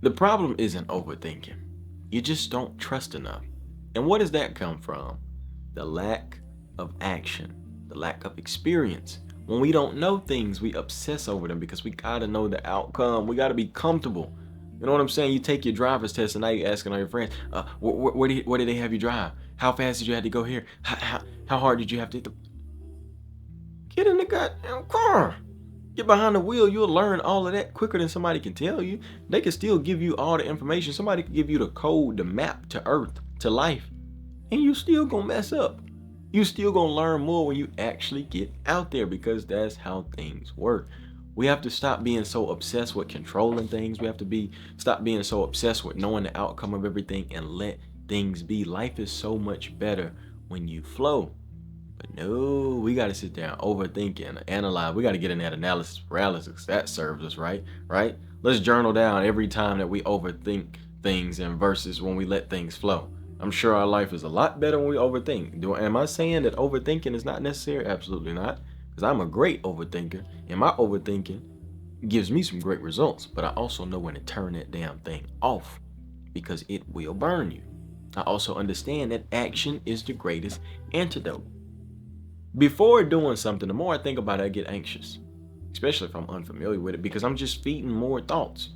The problem isn't overthinking. You just don't trust enough. And what does that come from? The lack of action, the lack of experience. When we don't know things, we obsess over them because we gotta know the outcome. We gotta be comfortable. You know what I'm saying? You take your driver's test and now you're asking all your friends, where did they have you drive? How fast did you have to go here? How hard did you have to hit the... Get in the goddamn car. Get behind the wheel, you'll learn all of that quicker than somebody can tell you. They can still give you all the information. Somebody can give you the code, the map to Earth, to life, and you still gonna mess up. You still gonna learn more when you actually get out there because that's how things work. We have to stop being so obsessed with controlling things. We have to stop being so obsessed with knowing the outcome of everything and let things be. Life is so much better when you flow. But no, we got to sit down, overthink and analyze. We got to get in that analysis paralysis. That serves us right, right? Let's journal down every time that we overthink things and versus when we let things flow. I'm sure our life is a lot better when we overthink. Am I saying that overthinking is not necessary? Absolutely not. Because I'm a great overthinker, and my overthinking gives me some great results. But I also know when to turn that damn thing off because it will burn you. I also understand that action is the greatest antidote. Before doing something, the more I think about it, I get anxious, especially if I'm unfamiliar with it, because I'm just feeding more thoughts.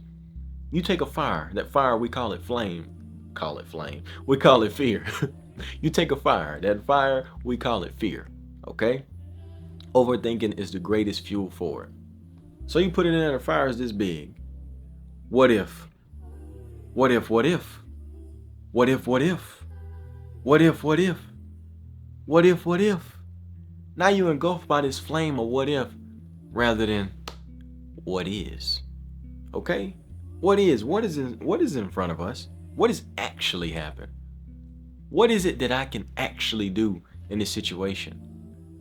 You take a fire, that fire we call it flame, we call it fear. You take a fire, that fire we call it fear, okay? Overthinking is the greatest fuel for it. So you put it in there, the fire is this big. What if? What if? What if? What if? What if? What if? What if? What if? What if? Now you engulfed by this flame of what if rather than what is. Okay? What is? What is in front of us? What is actually happened? What is it that I can actually do in this situation?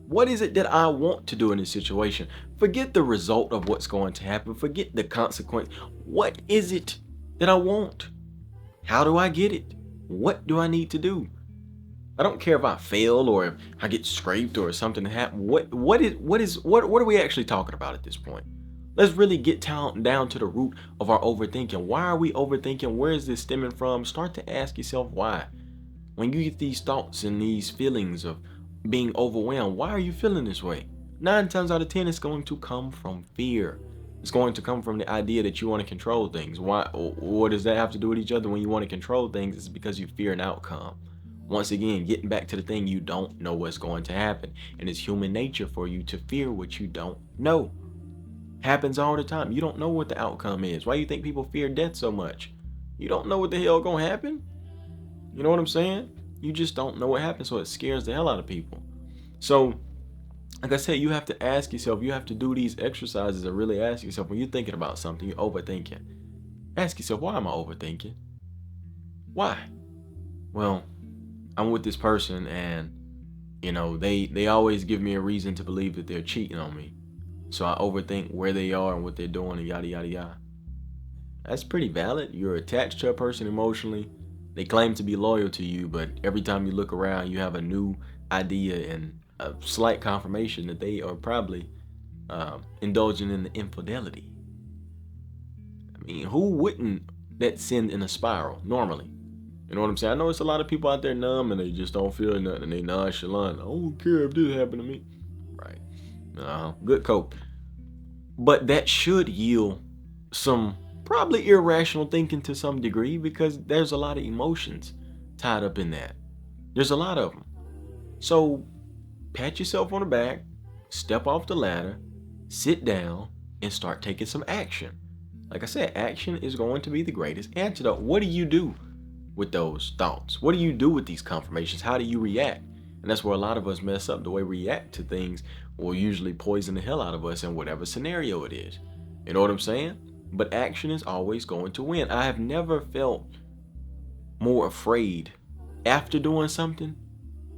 What is it that I want to do in this situation? Forget the result of what's going to happen. Forget the consequence. What is it that I want? How do I get it? What do I need to do? I don't care if I fail or if I get scraped or something happens. What are we actually talking about at this point? Let's really get down to the root of our overthinking. Why are we overthinking? Where is this stemming from? Start to ask yourself why. When you get these thoughts and these feelings of being overwhelmed, why are you feeling this way? 9 times out of 10, it's going to come from fear. It's going to come from the idea that you want to control things. Why? What does that have to do with each other? When you want to control things, it's because you fear an outcome. Once again, getting back to the thing, you don't know what's going to happen. And it's human nature for you to fear what you don't know. Happens all the time. You don't know what the outcome is. Why do you think people fear death so much? You don't know what the hell gonna happen. You know what I'm saying? You just don't know what happens, so it scares the hell out of people. So, like I said, you have to ask yourself, you have to do these exercises and really ask yourself when you're thinking about something, you're overthinking. Ask yourself, why am I overthinking? Why? Well, I'm with this person and they always give me a reason to believe that they're cheating on me. So I overthink where they are and what they're doing and yada yada yada. That's pretty valid. You're attached to a person emotionally. They claim to be loyal to you, but every time you look around, you have a new idea and a slight confirmation that they are probably indulging in the infidelity. I mean, who wouldn't that send in a spiral normally? You know what I'm saying? I know it's a lot of people out there numb and they just don't feel nothing and they nonchalant. I don't care if this happened to me. Right. Good cope. But that should yield some probably irrational thinking to some degree because there's a lot of emotions tied up in that. There's a lot of them. So pat yourself on the back, step off the ladder, sit down, and start taking some action. Like I said, action is going to be the greatest antidote. What do you do with those thoughts? What do you do with these confirmations? How do you react? And that's where a lot of us mess up. The way we react to things will usually poison the hell out of us in whatever scenario it is. You know what I'm saying? But action is always going to win. I have never felt more afraid after doing something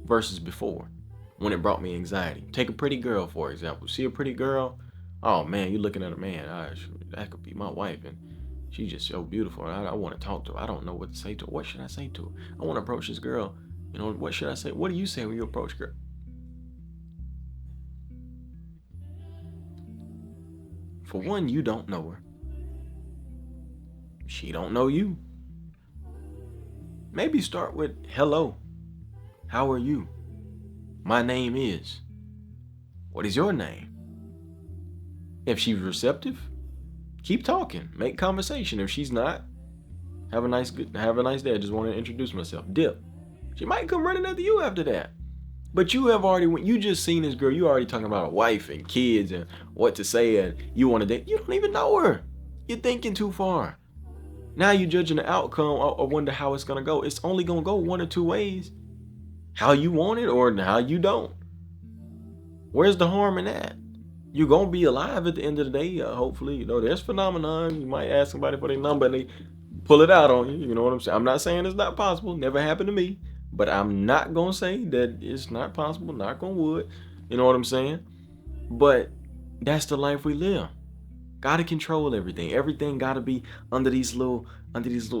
versus before when it brought me anxiety. Take a pretty girl, for example. See a pretty girl? Oh man, you're looking at a man. That could be my wife. And she's just so beautiful. I want to talk to her. I don't know what to say to her. What should I say to her? I want to approach this girl. What should I say? What do you say when you approach a girl? For one, you don't know her. She don't know you. Maybe start with hello. How are you? My name is. What is your name? If she's receptive, keep talking. Make conversation. If she's not, have a nice day. I just want to introduce myself. Dip. She might come running after you after that. But you have already, when you just seen this girl, you already talking about a wife and kids and what to say and you want to date. You don't even know her. You're thinking too far. Now you're judging the outcome or wonder how it's going to go. It's only going to go one or two ways. How you want it or how you don't. Where's the harm in that? You're going to be alive at the end of the day. Hopefully, there's phenomenon. You might ask somebody for their number and they pull it out on you. You know what I'm saying? I'm not saying it's not possible. Never happened to me. But I'm not going to say that it's not possible. Knock on wood. You know what I'm saying? But that's the life we live. Gotta control everything. Everything gotta be under these little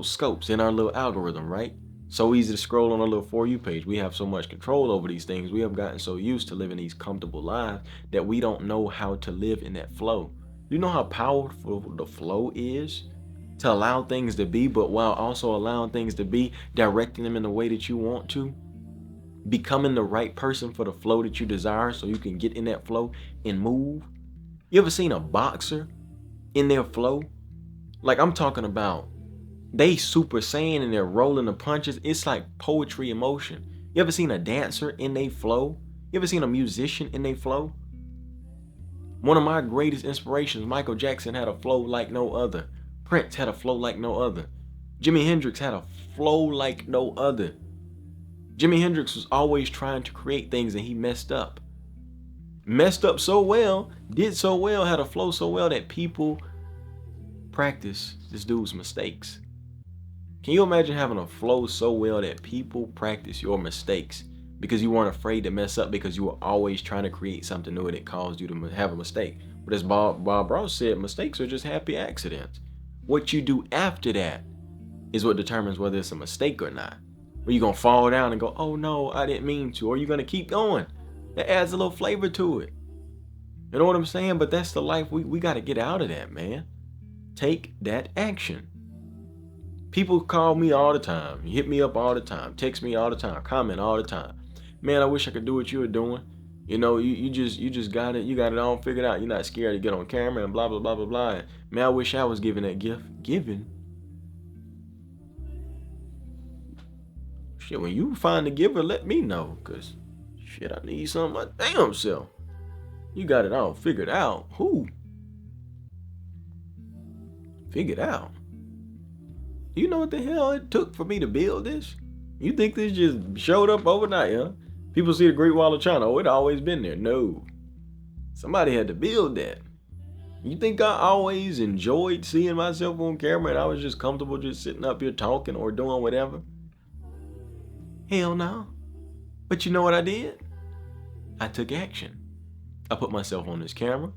scopes in our little algorithm, right? So easy to scroll on a little For You page. We have so much control over these things. We have gotten so used to living these comfortable lives that we don't know how to live in that flow. You know how powerful the flow is? To allow things to be, but while also allowing things to be, directing them in the way that you want to, becoming the right person for the flow that you desire so you can get in that flow and move. You ever seen a boxer in their flow? Like I'm talking about, they super saiyan and they're rolling the punches. It's like poetry in motion. You ever seen a dancer in their flow? You ever seen a musician in their flow? One of my greatest inspirations, Michael Jackson, had a flow like no other. Prince had a flow like no other. Jimi Hendrix had a flow like no other. Jimi Hendrix was always trying to create things and he messed up. Messed up so well, did so well, had a flow so well that people practice this dude's mistakes. Can you imagine having a flow so well that people practice your mistakes because you weren't afraid to mess up because you were always trying to create something new and it caused you to have a mistake? But as Bob Ross said, mistakes are just happy accidents. What you do after that is what determines whether it's a mistake or not. Or you're going to fall down and go, oh no, I didn't mean to. Or you're going to keep going. That adds a little flavor to it. You know what I'm saying? But that's the life we got to get out of that, man. Take that action. People call me all the time. You hit me up all the time. Text me all the time. Comment all the time. Man, I wish I could do what you were doing. You just got it. You got it all figured out. You're not scared to get on camera and blah, blah, blah, blah, blah. And, man, I wish I was giving that gift. Giving? Shit, when you find the giver, let me know. Because, shit, I need something my damn self. You got it all figured out. Who? Figured out? You know what the hell it took for me to build this? You think this just showed up overnight, huh? People see the Great Wall of China. Oh, it always been there. No. Somebody had to build that. You think I always enjoyed seeing myself on camera and I was just comfortable just sitting up here talking or doing whatever? Hell no. But you know what I did? I took action. I put myself on this camera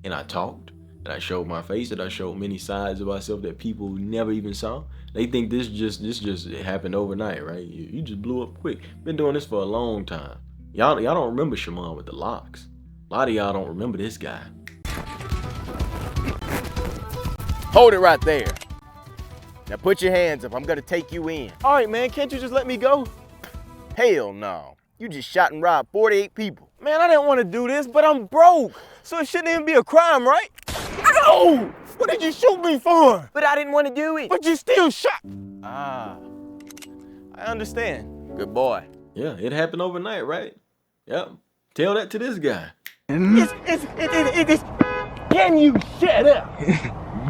and I talked and I showed my face and I showed many sides of myself that people never even saw. They think this just happened overnight, right? You just blew up quick. Been doing this for a long time. Y'all don't remember Shimon with the locks. A lot of y'all don't remember this guy. Hold it right there. Now put your hands up. I'm gonna take you in. All right, man. Can't you just let me go? Hell no. You just shot and robbed 48 people. Man, I didn't want to do this, but I'm broke. So it shouldn't even be a crime, right? Ow! What did you shoot me for? But I didn't want to do it. But you still shot. I understand. Good boy. Yeah, it happened overnight, right? Yep. Tell that to this guy. It's can you shut up?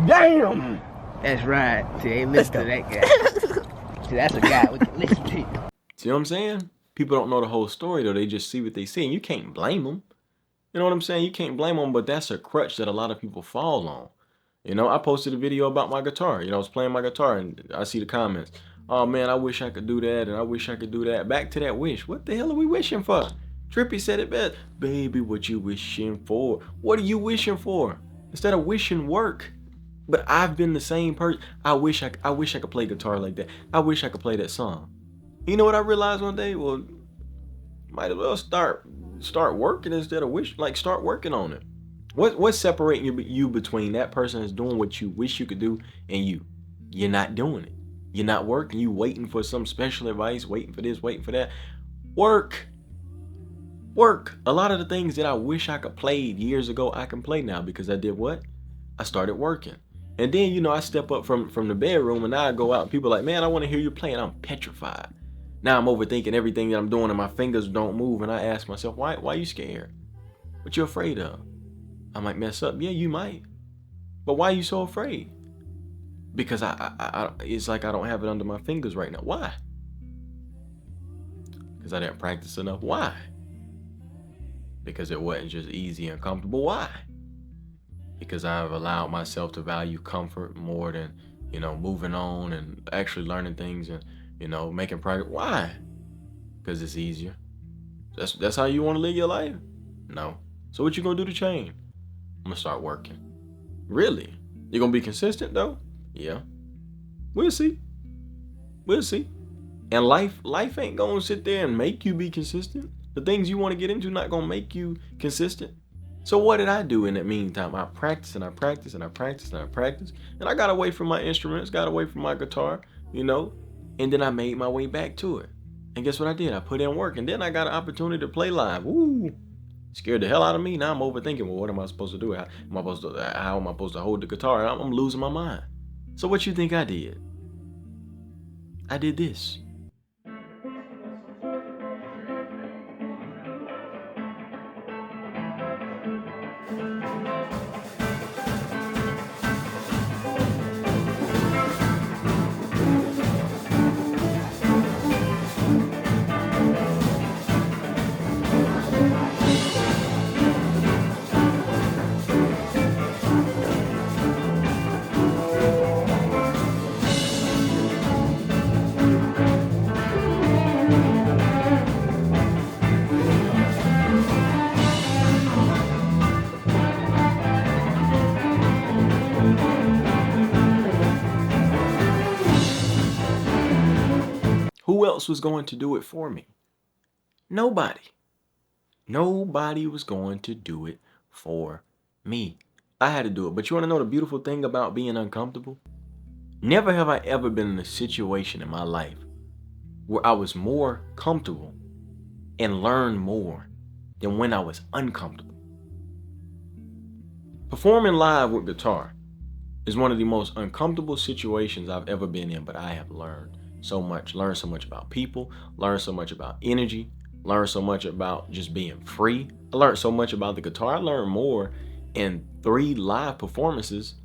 Damn. That's right. See, they listen to that guy. See, that's a guy we can listen to. See what I'm saying? People don't know the whole story, though. They just see what they see, and you can't blame them. You know what I'm saying? You can't blame them, but that's a crutch that a lot of people fall on. I posted a video about my guitar. I was playing my guitar, and I see the comments. Oh, man, I wish I could do that, and I wish I could do that. Back to that wish. What the hell are we wishing for? Trippy said it best. Baby, what you wishing for? What are you wishing for? Instead of wishing work. But I've been the same person. I wish I could play guitar like that. I wish I could play that song. You know what I realized one day? Well, might as well start working instead of wish. Like, start working on it. What's separating you between that person that's doing what you wish you could do and you? You're not doing it. You're not working. You waiting for some special advice, waiting for this, waiting for that. Work. Work. A lot of the things that I wish I could play years ago, I can play now because I did what? I started working. And then, I step up from the bedroom and now I go out and people are like, man, I want to hear you play. And I'm petrified. Now I'm overthinking everything that I'm doing and my fingers don't move. And I ask myself, why are you scared? What you afraid of? I might mess up. Yeah, you might. But why are you so afraid? Because it's like I don't have it under my fingers right now. Why? Because I didn't practice enough. Why? Because it wasn't just easy and comfortable. Why? Because I've allowed myself to value comfort more than, moving on and actually learning things and, making progress. Why? Because it's easier. That's how you want to live your life? No. So what you gonna do to change? I'm gonna start working. Really? You're gonna be consistent though? Yeah. We'll see. We'll see. And life ain't gonna sit there and make you be consistent. The things you want to get into not gonna make you consistent. So what did I do in that meantime? I practiced and I practiced and I practiced and I practiced. And I got away from my instruments, got away from my guitar, and then I made my way back to it. And guess what I did? I put in work and then I got an opportunity to play live. Woo! Scared the hell out of me. Now I'm overthinking, well, what am I supposed to do? How am I supposed to hold the guitar? I'm losing my mind. So what you think I did? I did this. Who else was going to do it for me? Nobody. Nobody was going to do it for me. I had to do it. But you want to know the beautiful thing about being uncomfortable? Never have I ever been in a situation in my life where I was more comfortable and learned more than when I was uncomfortable. Performing live with guitar is one of the most uncomfortable situations I've ever been in, but I have learned so much about people, learned so much about energy, learned so much about just being free. I learned so much about the guitar. I learned more in 3 live performances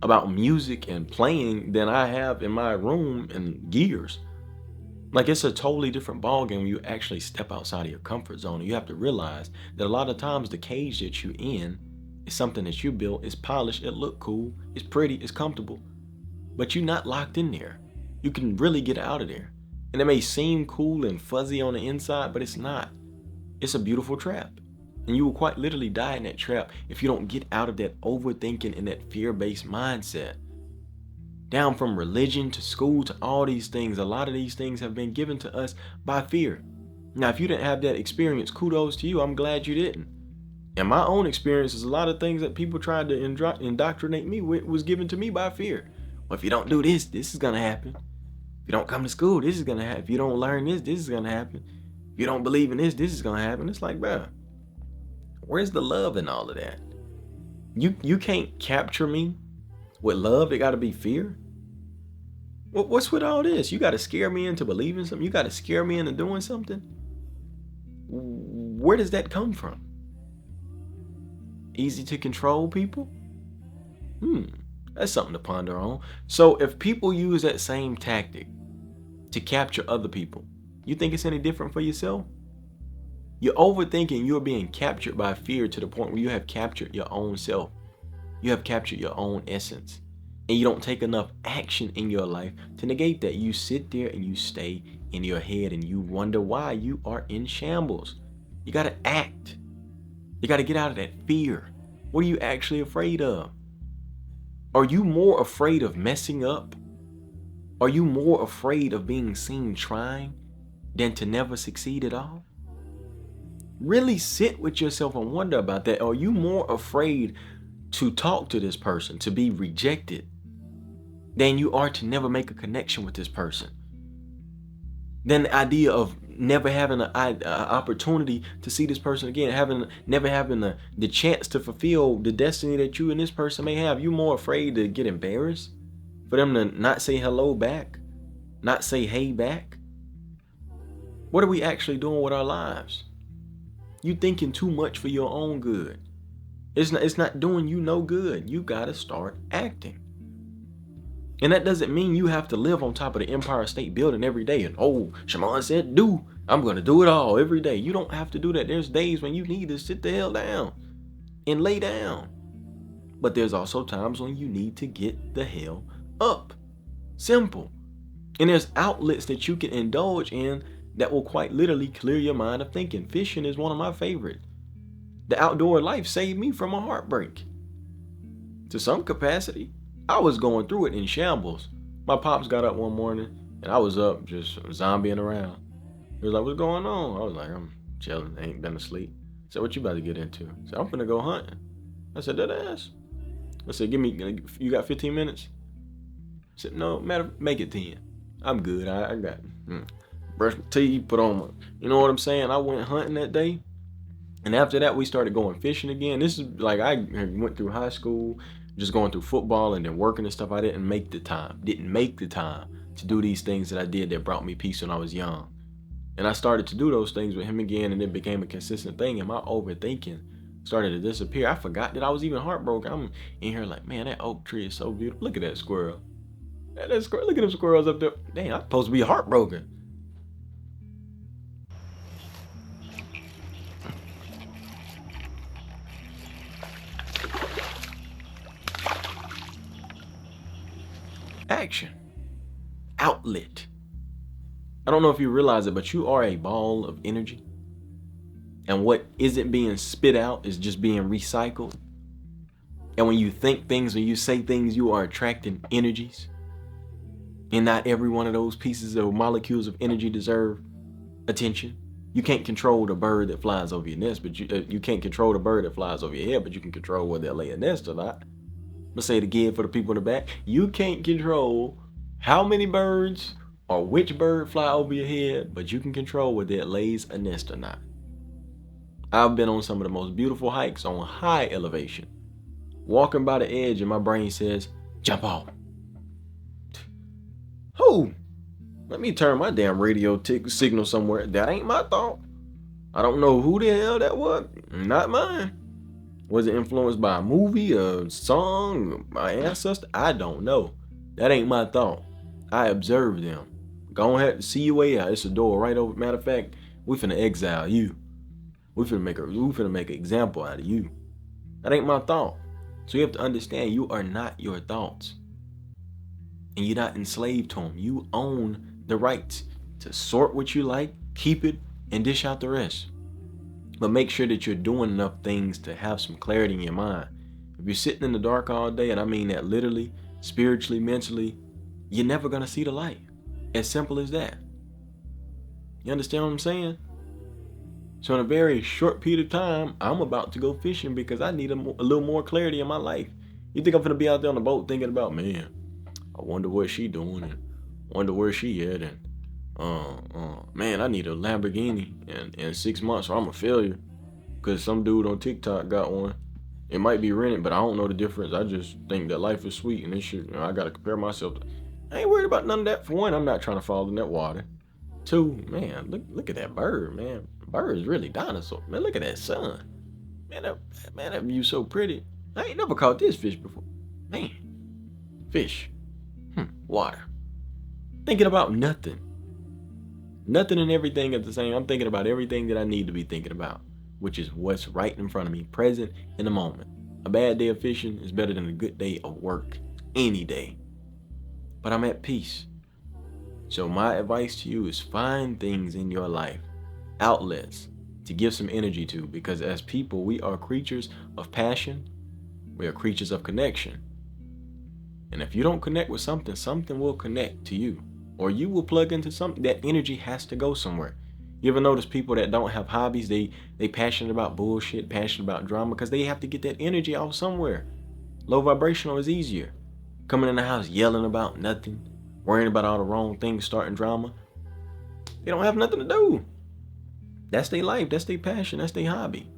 about music and playing than I have in my room in years. Like, it's a totally different ballgame when you actually step outside of your comfort zone. And you have to realize that a lot of times the cage that you're in is something that you built, it's polished, it look cool, it's pretty, it's comfortable, but you're not locked in there. You can really get out of there. And it may seem cool and fuzzy on the inside, but it's not. It's a beautiful trap. And you will quite literally die in that trap if you don't get out of that overthinking and that fear-based mindset. Down from religion to school to all these things, a lot of these things have been given to us by fear. Now, if you didn't have that experience, kudos to you. I'm glad you didn't. And my own experience is a lot of things that people tried to indoctrinate me with was given to me by fear. Well, if you don't do this, this is going to happen. If you don't come to school, this is going to happen. If you don't learn this, this is going to happen. If you don't believe in this, this is going to happen. It's like, bruh, where's the love in all of that? You can't capture me with love. It got to be fear. What's with all this? You got to scare me into believing something. You got to scare me into doing something. Where does that come from? Easy to control people? That's something to ponder on. So if people use that same tactic to capture other people, you think it's any different for yourself? You're overthinking, you're being captured by fear to the point where you have captured your own self. You have captured your own essence. And you don't take enough action in your life to negate that. You sit there and you stay in your head and you wonder why you are in shambles. You got to act. You got to get out of that fear. What are you actually afraid of? Are you more afraid of messing up? Are you more afraid of being seen trying than to never succeed at all? Really sit with yourself and wonder about that. Are you more afraid to talk to this person, to be rejected, than you are to never make a connection with this person. Then the idea of never having an opportunity to see this person again, never having the chance to fulfill the destiny that you and this person may have. You more afraid to get embarrassed, for them to not say hello back, not say hey back. What are we actually doing with our lives? You thinking too much for your own good. It's not doing you no good. You gotta start acting. And that doesn't mean you have to live on top of the Empire State Building every day and, oh, Shimon said do. I'm going to do it all every day. You don't have to do that. There's days when you need to sit the hell down and lay down. But there's also times when you need to get the hell up. Simple. And there's outlets that you can indulge in that will quite literally clear your mind of thinking. Fishing is one of my favorite. The outdoor life saved me from a heartbreak. To some capacity. I was going through it in shambles. My pops got up one morning and I was up just zombieing around. He was like, what's going on? I was like, I'm chilling, ain't been asleep. I said, what you about to get into? I said, I'm finna go hunting. I said, that ass. I said, you got 15 minutes? I said, no, make it 10. I'm good, I got brush my teeth, put on my, you know what I'm saying? I went hunting that day. And after that, we started going fishing again. This is like, I went through high school, just going through football and then working and stuff. I didn't make the time to do these things that I did that brought me peace when I was young. And I started to do those things with him again, and it became a consistent thing, and my overthinking started to disappear. I forgot that I was even heartbroken. I'm in here like, man, that oak tree is so beautiful. Look at that squirrel. That squirrel. Look at them squirrels up there. Dang, I'm supposed to be heartbroken. Action. Outlet. I don't know if you realize it, but you are a ball of energy. And what isn't being spit out is just being recycled. And when you think things, when you say things, you are attracting energies. And not every one of those pieces of molecules of energy deserve attention. You can't control the bird that flies over your nest, but you can't control the bird that flies over your head, but you can control whether they'll lay a nest or not. Let's say it again for the people in the back. You can't control how many birds or which bird fly over your head, but you can control whether it lays a nest or not. I've been on some of the most beautiful hikes on high elevation, walking by the edge and my brain says, jump off. Who? Let me turn my damn radio signal somewhere. That ain't my thought. I don't know who the hell that was. Not mine. Was it influenced by a movie, a song, my ancestor? I don't know. That ain't my thought. I observed them. Go ahead, see your way out. It's a door right over. Matter of fact, we finna exile you. We finna make an example out of you. That ain't my thought. So you have to understand, you are not your thoughts. And you're not enslaved to them. You own the rights to sort what you like, keep it, and dish out the rest. But make sure that you're doing enough things to have some clarity in your mind. If you're sitting in the dark all day, and I mean that literally, spiritually, mentally, you're never gonna see the light. As simple as that. You understand what I'm saying? So in a very short period of time, I'm about to go fishing because I need a little more clarity in my life. You think I'm gonna be out there on the boat thinking about, man, I wonder what she doing and wonder where she at, and man, I need a Lamborghini in 6 months or I'm a failure because some dude on TikTok got one. It might be rented, but I don't know the difference. I just think that life is sweet and this shit, I gotta compare myself to. I ain't worried about none of that. For one, I'm not trying to fall in that water. Two, man, look at that bird, man. Bird is really dinosaur. Man, look at that sun. Man, that view's so pretty. I ain't never caught this fish before. Man, fish. Water. Thinking about nothing. Nothing and everything at the same. I'm thinking about everything that I need to be thinking about, which is what's right in front of me, present in the moment. A bad day of fishing is better than a good day of work, any day. But I'm at peace. So my advice to you is find things in your life, outlets, to give some energy to, because as people, we are creatures of passion. We are creatures of connection. And if you don't connect with something, something will connect to you. Or you will plug into something. That energy has to go somewhere. You ever notice people that don't have hobbies, they passionate about bullshit, passionate about drama, because they have to get that energy out somewhere. Low vibrational is easier. coming in the house yelling about nothing, worrying about all the wrong things, starting drama. They don't have nothing to do. That's their life, that's their passion, that's their hobby.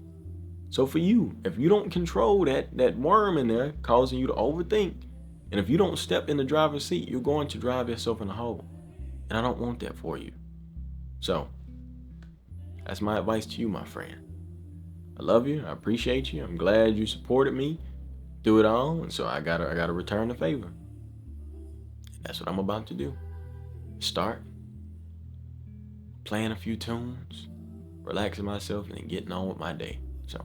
So for you, if you don't control that worm in there causing you to overthink, and if you don't step in the driver's seat, you're going to drive yourself in the hole. And I don't want that for you. So that's my advice to you, my friend. I love you. I appreciate you. I'm glad you supported me through it all. And so I gotta return the favor. That's what I'm about to do. Start playing a few tunes, relaxing myself, and then getting on with my day. So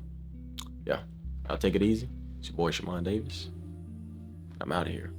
yeah, I'll take it easy. It's your boy Shimon Davis. I'm out of here.